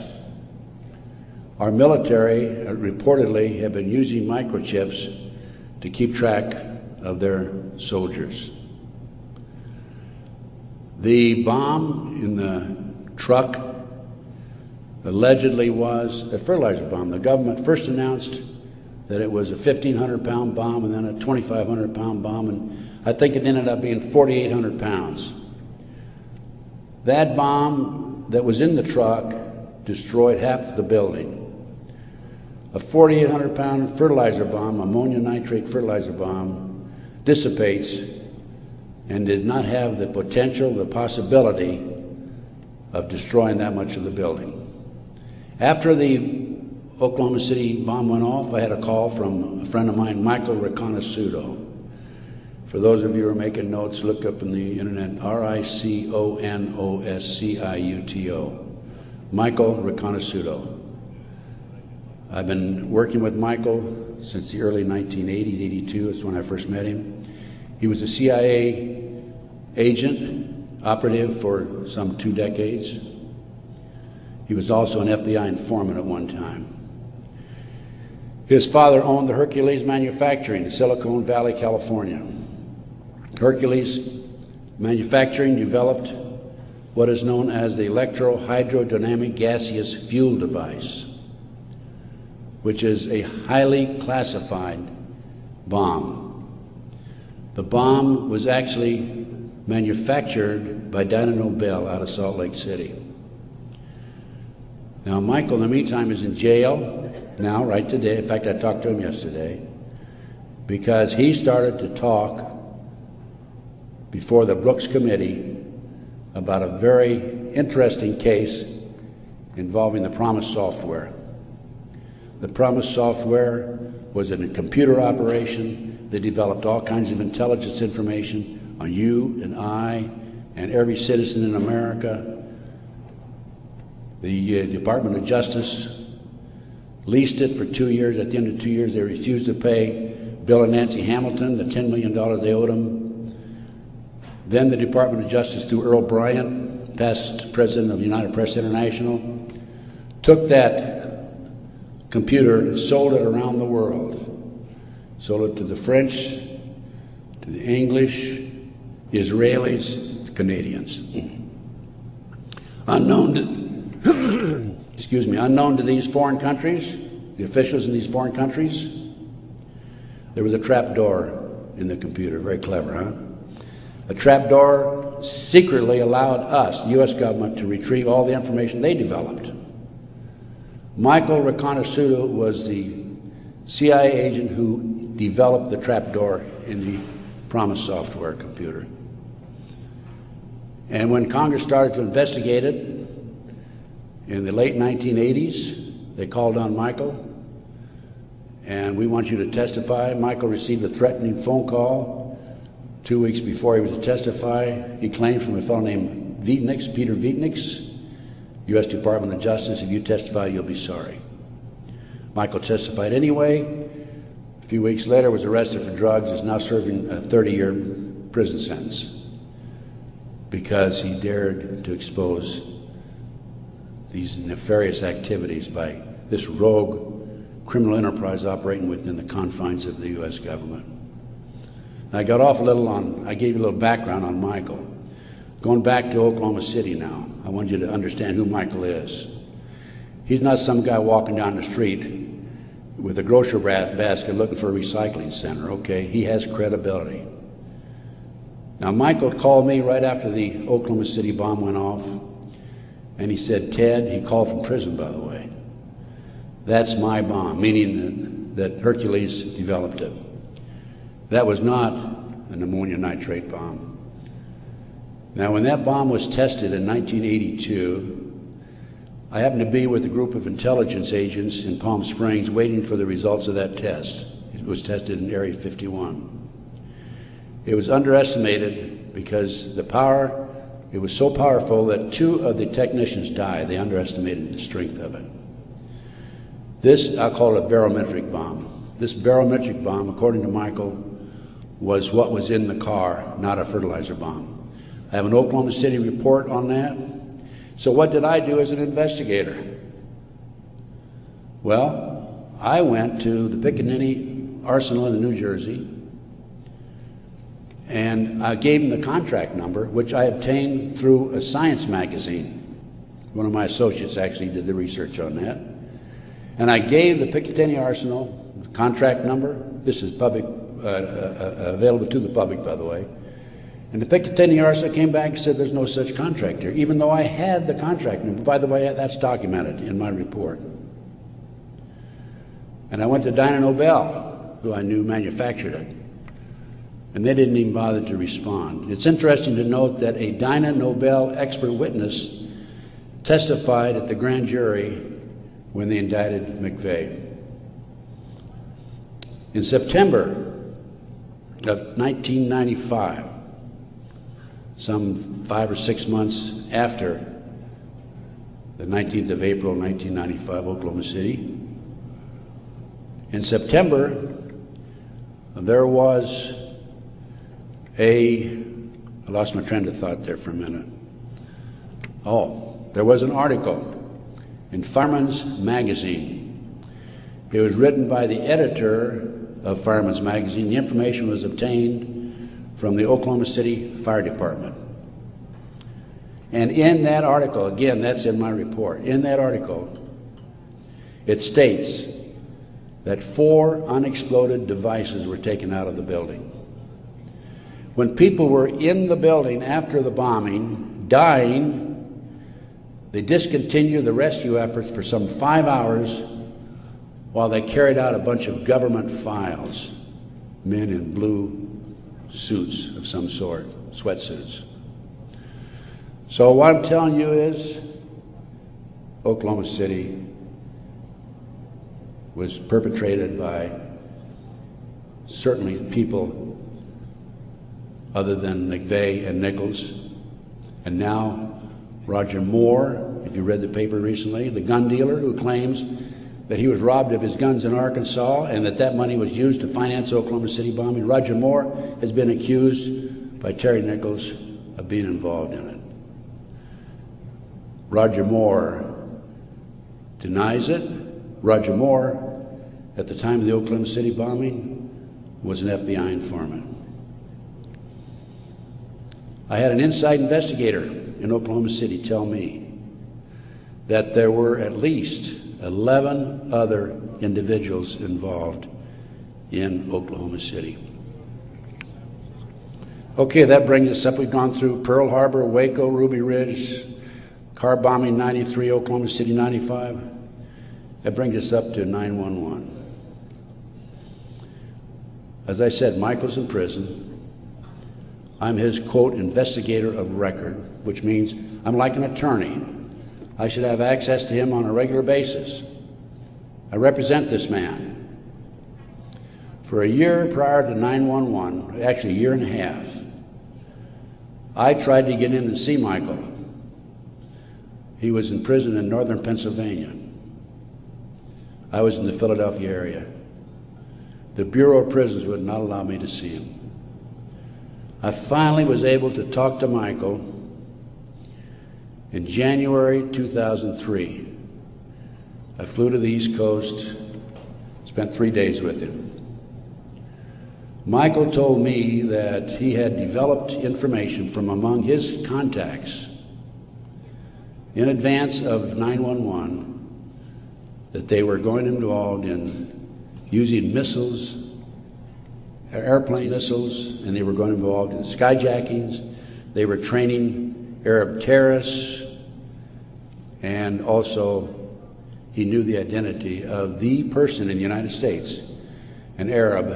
Our military reportedly have been using microchips to keep track of their soldiers. The bomb in the truck allegedly was a fertilizer bomb. The government first announced that it was a 1,500-pound bomb and then a 2,500-pound bomb, and I think it ended up being 4,800 pounds. That bomb that was in the truck destroyed half the building. A 4,800-pound fertilizer bomb, ammonia nitrate fertilizer bomb, dissipates and did not have the potential, the possibility of destroying that much of the building. After the Oklahoma City bomb went off, I had a call from a friend of mine, Michael Riconosciuto. For those of you who are making notes, look up in the internet, R-I-C-O-N-O-S-C-I-U-T-O. Michael Riconosciuto. I've been working with Michael since the early 1980s, 82, that's when I first met him. He was a CIA agent, operative for some 2 decades. He was also an FBI informant at one time. His father owned the Hercules Manufacturing in Silicon Valley, California. Hercules Manufacturing developed what is known as the electro-hydrodynamic gaseous fuel device, which is a highly classified bomb. The bomb was actually manufactured by Dyna Nobel out of Salt Lake City. Now, Michael, in the meantime, is in jail now, right today. In fact, I talked to him yesterday because he started to talk before the Brooks Committee about a very interesting case involving the Promise software. The Promise software was in a computer operation that developed all kinds of intelligence information on you and I and every citizen in America. The Department of Justice leased it for 2 years. At the end of 2 years, they refused to pay Bill and Nancy Hamilton the $10 million they owed them. Then the Department of Justice, through Earl Bryant, past president of United Press International, took that computer and sold it around the world. Sold it to the French, to the English, Israelis, the Canadians. Unknown to these foreign countries, the officials in these foreign countries, there was a trap door in the computer. Very clever, huh? A trap door secretly allowed us, the U.S. government, to retrieve all the information they developed. Michael Reconnaisuto was the CIA agent who developed the trap door in the Promise software computer. And when Congress started to investigate it in the late 1980s, they called on Michael, and we want you to testify. Michael received a threatening phone call 2 weeks before he was to testify. He claimed from a fellow named Vietnix, Peter Vietnix, U.S. Department of Justice, if you testify, you'll be sorry. Michael testified anyway. A few weeks later, was arrested for drugs, is now serving a 30-year prison sentence because he dared to expose these nefarious activities by this rogue criminal enterprise operating within the confines of the U.S. government. Now, I got off a little I gave you a little background on Michael. Going back to Oklahoma City now, I want you to understand who Michael is. He's not some guy walking down the street with a grocery basket looking for a recycling center, okay? He has credibility. Now, Michael called me right after the Oklahoma City bomb went off, and he said, Ted, he called from prison, by the way, that's my bomb, meaning that Hercules developed it. That was not an ammonium nitrate bomb. Now, when that bomb was tested in 1982, I happened to be with a group of intelligence agents in Palm Springs waiting for the results of that test. It was tested in Area 51. It was underestimated because the power, it was so powerful that 2 of the technicians died. They underestimated the strength of it. This, I'll call it a barometric bomb. This barometric bomb, according to Michael, was what was in the car, not a fertilizer bomb. I have an Oklahoma City report on that. So what did I do as an investigator? Well, I went to the Pickaninny Arsenal in New Jersey, and I gave him the contract number, which I obtained through a science magazine. One of my associates actually did the research on that. And I gave the Picatinny Arsenal the contract number. This is public, available to the public, by the way. And the Picatinny Arsenal came back and said there's no such contract here, even though I had the contract number. By the way, that's documented in my report. And I went to Dyna Nobel, who I knew manufactured it, and they didn't even bother to respond. It's interesting to note that a Dyna Nobel expert witness testified at the grand jury when they indicted McVeigh. In September of 1995, some 5 or 6 months after the 19th of April, 1995, Oklahoma City, in September, there was a I lost my train of thought there for a minute. Oh, there was an article in Fireman's Magazine. It was written by the editor of Fireman's Magazine. The information was obtained from the Oklahoma City Fire Department. And in that article, again, that's in my report, in that article, it states that 4 unexploded devices were taken out of the building. When people were in the building after the bombing, dying, they discontinued the rescue efforts for some 5 hours while they carried out a bunch of government files, men in blue suits of some sort, sweatsuits. So what I'm telling you is Oklahoma City was perpetrated by certainly people other than McVeigh and Nichols, and now Roger Moore, if you read the paper recently, the gun dealer who claims that he was robbed of his guns in Arkansas and that money was used to finance the Oklahoma City bombing. Roger Moore has been accused by Terry Nichols of being involved in it. Roger Moore denies it. Roger Moore, at the time of the Oklahoma City bombing, was an FBI informant. I had an inside investigator in Oklahoma City tell me that there were at least 11 other individuals involved in Oklahoma City. Okay, that brings us up. We've gone through Pearl Harbor, Waco, Ruby Ridge, car bombing 93, Oklahoma City 95. That brings us up to 9/11. As I said, Michael's in prison. I'm his, quote, investigator of record, which means I'm like an attorney. I should have access to him on a regular basis. I represent this man. For a year prior to 9/11, actually a year and a half, I tried to get in and see Michael. He was in prison in northern Pennsylvania. I was in the Philadelphia area. The Bureau of Prisons would not allow me to see him. I finally was able to talk to Michael in January 2003. I flew to the East Coast, spent 3 days with him. Michael told me that he had developed information from among his contacts in advance of 9/11 that they were going involved in using missiles, airplane missiles, and they were going involved in skyjackings. They were training Arab terrorists, and also he knew the identity of the person in the United States, an Arab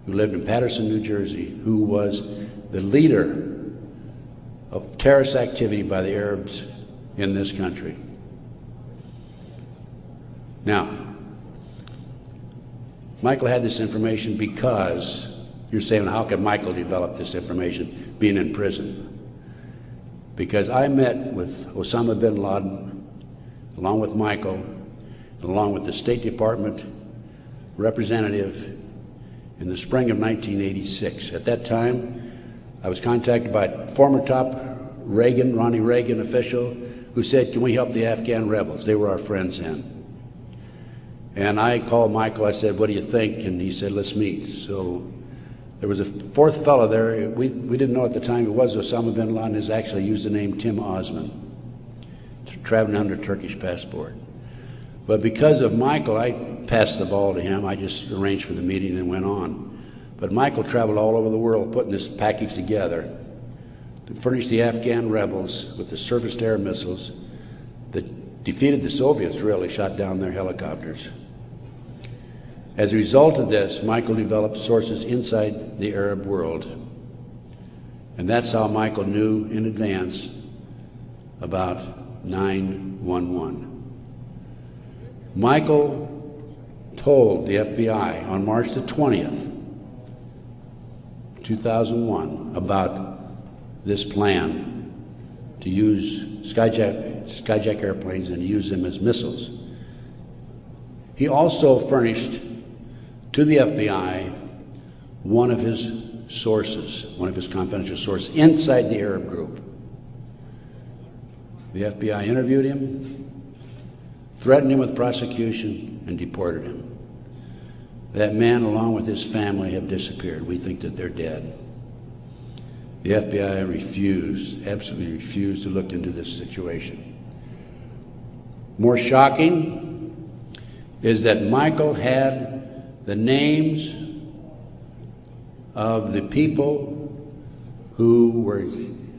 who lived in Paterson, New Jersey, who was the leader of terrorist activity by the Arabs in this country. Now, Michael had this information because, you're saying, how could Michael develop this information being in prison? Because I met with Osama bin Laden, along with Michael, and along with the State Department representative in the spring of 1986. At that time, I was contacted by a former top Ronnie Reagan official who said, can we help the Afghan rebels? They were our friends then. And I called Michael, I said, what do you think? And he said, let's meet. So there was a fourth fellow there. We didn't know at the time it was Osama bin Laden. Has actually used the name Tim Osman, traveling under a Turkish passport. But because of Michael, I passed the ball to him. I just arranged for the meeting and went on. But Michael traveled all over the world putting this package together to furnish the Afghan rebels with the surface-to-air missiles that defeated the Soviets, really, shot down their helicopters. As a result of this, Michael developed sources inside the Arab world. And that's how Michael knew in advance about 9/11. Michael told the FBI on March the 20th, 2001, about this plan to use skyjack airplanes and use them as missiles. He also furnished to the FBI one of his sources, one of his confidential sources, inside the Arab group. The FBI interviewed him, threatened him with prosecution, and deported him. That man, along with his family, have disappeared. We think that they're dead. The FBI refused, absolutely refused to look into this situation. More shocking is that Michael had the names of the people who were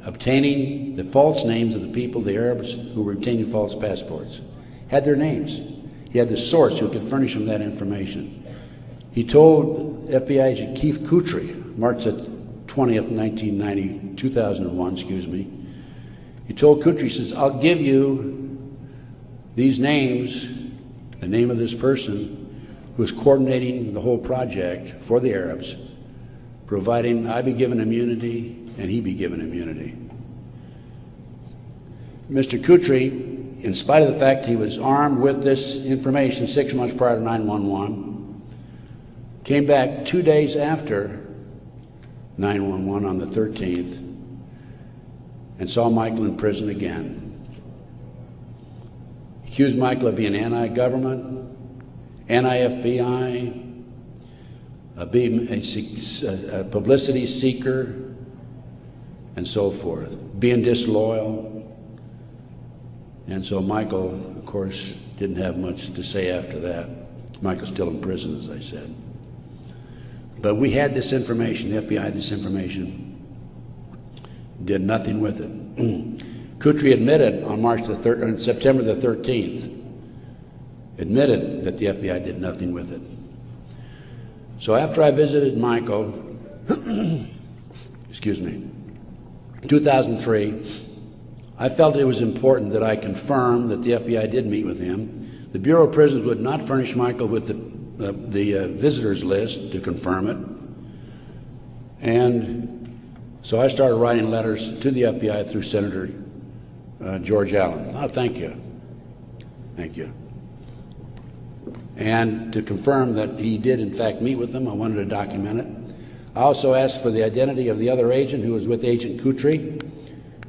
obtaining the false names of the people, the Arabs who were obtaining false passports. Had their names. He had the source who could furnish him that information. He told FBI agent Keith Kutry, March 20th, 2001, excuse me. He told Kutry, he says, I'll give you these names, the name of this person who was coordinating the whole project for the Arabs, providing I be given immunity and he be given immunity. Mr. Kutry, in spite of the fact he was armed with this information 6 months prior to 9/11, came back 2 days after 9/11 on the 13th and saw Michael in prison again. Accused Michael of being anti-government, anti-FBI, being a publicity seeker, and so forth, being disloyal. And so Michael, of course, didn't have much to say after that. Michael's still in prison, as I said. But we had this information, the FBI had this information, did nothing with it. Kutry admitted on September the 13th, admitted that the FBI did nothing with it. So after I visited Michael, excuse me, 2003, I felt it was important that I confirm that the FBI did meet with him. The Bureau of Prisons would not furnish Michael with the visitors list to confirm it. And so I started writing letters to the FBI through Senator George Allen. Oh, thank you. Thank you. And to confirm that he did in fact meet with them, I wanted to document it. I also asked for the identity of the other agent who was with Agent Kutry.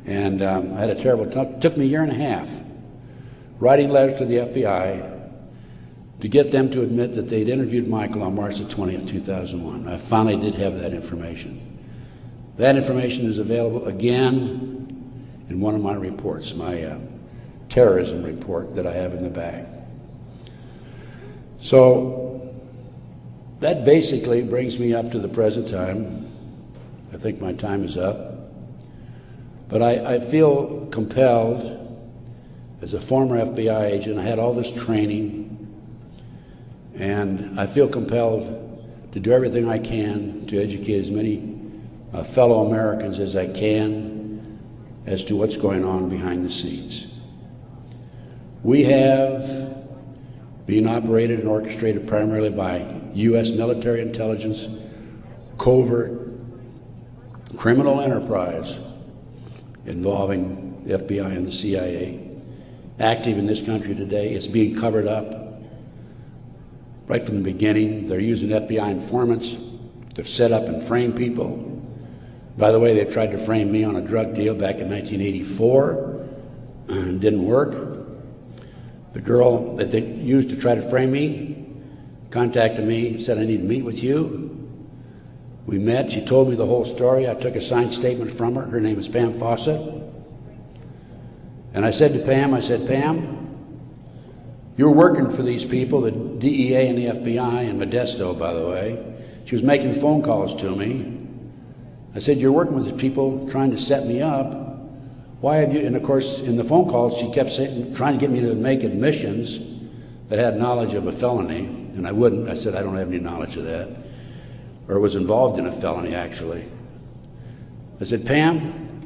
And I had a terrible time. It took me a year and a half writing letters to the FBI to get them to admit that they'd interviewed Michael on March the 20th, 2001. I finally did have that information. That information is available again in one of my reports, my terrorism report that I have in the back. So that basically brings me up to the present time. I think my time is up. But I feel compelled, as a former FBI agent, I had all this training, and I feel compelled to do everything I can to educate as many fellow Americans as I can as to what's going on behind the scenes. We have been operated and orchestrated primarily by U.S. military intelligence, covert criminal enterprise involving the FBI and the CIA, active in this country today. It's being covered up right from the beginning. They're using FBI informants to set up and frame people. By the way, they tried to frame me on a drug deal back in 1984. It didn't work. The girl that they used to try to frame me contacted me, said, I need to meet with you. We met, she told me the whole story. I took a signed statement from her. Her name is Pam Fawcett. And I said to Pam, Pam, you're working for these people, the DEA and the FBI in Modesto, by the way. She was making phone calls to me. I said, you're working with these people trying to set me up. Why have you, and of course, in the phone calls, she kept saying, trying to get me to make admissions that had knowledge of a felony, and I wouldn't. I said, I don't have any knowledge of that. Or was involved in a felony, actually. I said, Pam,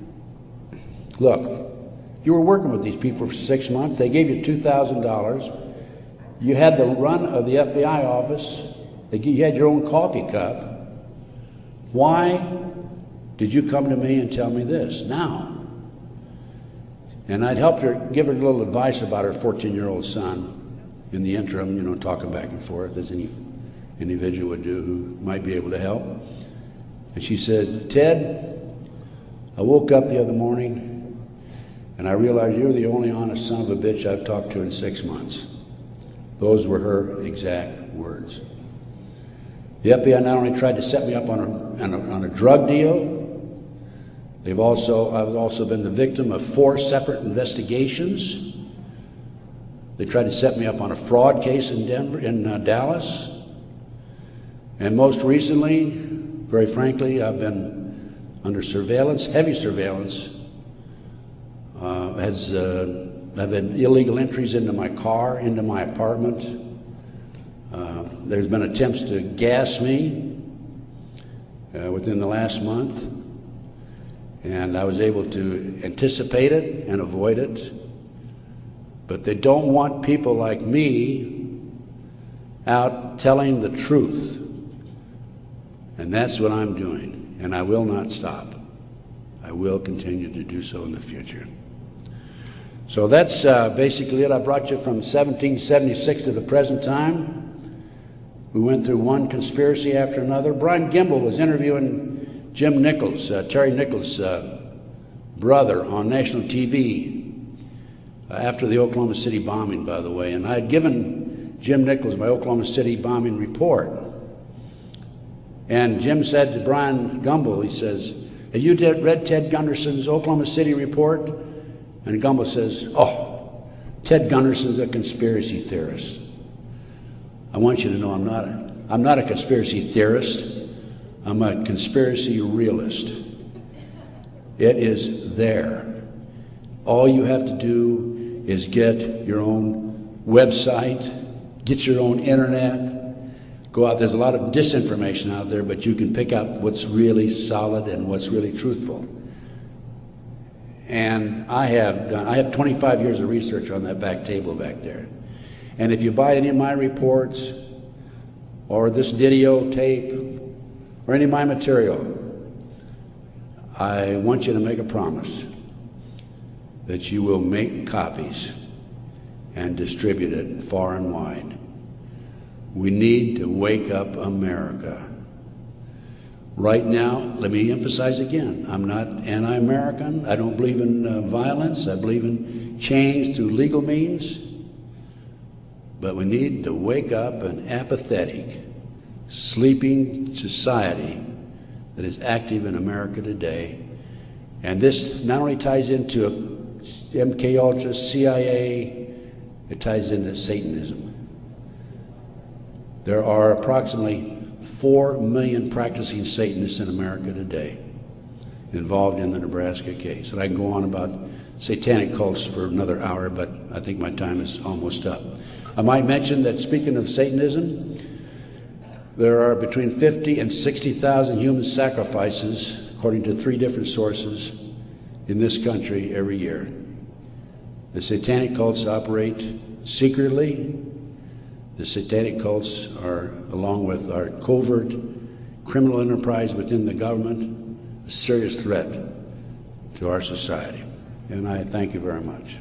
look, you were working with these people for 6 months. They gave you $2,000. You had the run of the FBI office. You had your own coffee cup. Why did you come to me and tell me this now? And I'd helped her, give her a little advice about her 14-year-old son in the interim, you know, talking back and forth as any individual would do who might be able to help. And she said, "Ted, I woke up the other morning and I realized you're the only honest son of a bitch I've talked to in 6 months." Those were her exact words. The FBI not only tried to set me up on a drug deal, I've also been the victim of 4 separate investigations. They tried to set me up on a fraud case in Dallas. And most recently, very frankly, I've been under surveillance, heavy surveillance. I've had illegal entries into my car, into my apartment. There's been attempts to gas me within the last month, and I was able to anticipate it and avoid it. But they don't want people like me out telling the truth. And that's what I'm doing, and I will not stop. I will continue to do so in the future. So that's basically it. I brought you from 1776 to the present time. We went through one conspiracy after another. Brian Gimbel was interviewing Jim Nichols, Terry Nichols' brother, on national TV after the Oklahoma City bombing, by the way. And I had given Jim Nichols my Oklahoma City bombing report. And Jim said to Brian Gimbel, he says, "Have you read Ted Gunderson's Oklahoma City report?" And Gimbel says, "Oh, Ted Gunderson's a conspiracy theorist." I want you to know I'm not a conspiracy theorist. I'm a conspiracy realist. It is there. All you have to do is get your own website, get your own internet, go out. There's a lot of disinformation out there, but you can pick out what's really solid and what's really truthful. And I have 25 years of research on that back table back there. And if you buy any of my reports or this videotape or any of my material, I want you to make a promise that you will make copies and distribute it far and wide. We need to wake up America. Right now, let me emphasize again, I'm not anti-American. I don't believe in violence. I believe in change through legal means. But we need to wake up an apathetic, sleeping society that is active in America today. And this not only ties into MK Ultra, CIA, it ties into Satanism. There are approximately 4 million practicing Satanists in America today involved in the Nebraska case. And I can go on about satanic cults for another hour, but I think my time is almost up. I might mention that, speaking of Satanism, there are between 50 and 60,000 human sacrifices, according to 3 different sources, in this country every year. The satanic cults operate secretly. The satanic cults are, along with our covert criminal enterprise within the government, a serious threat to our society. And I thank you very much.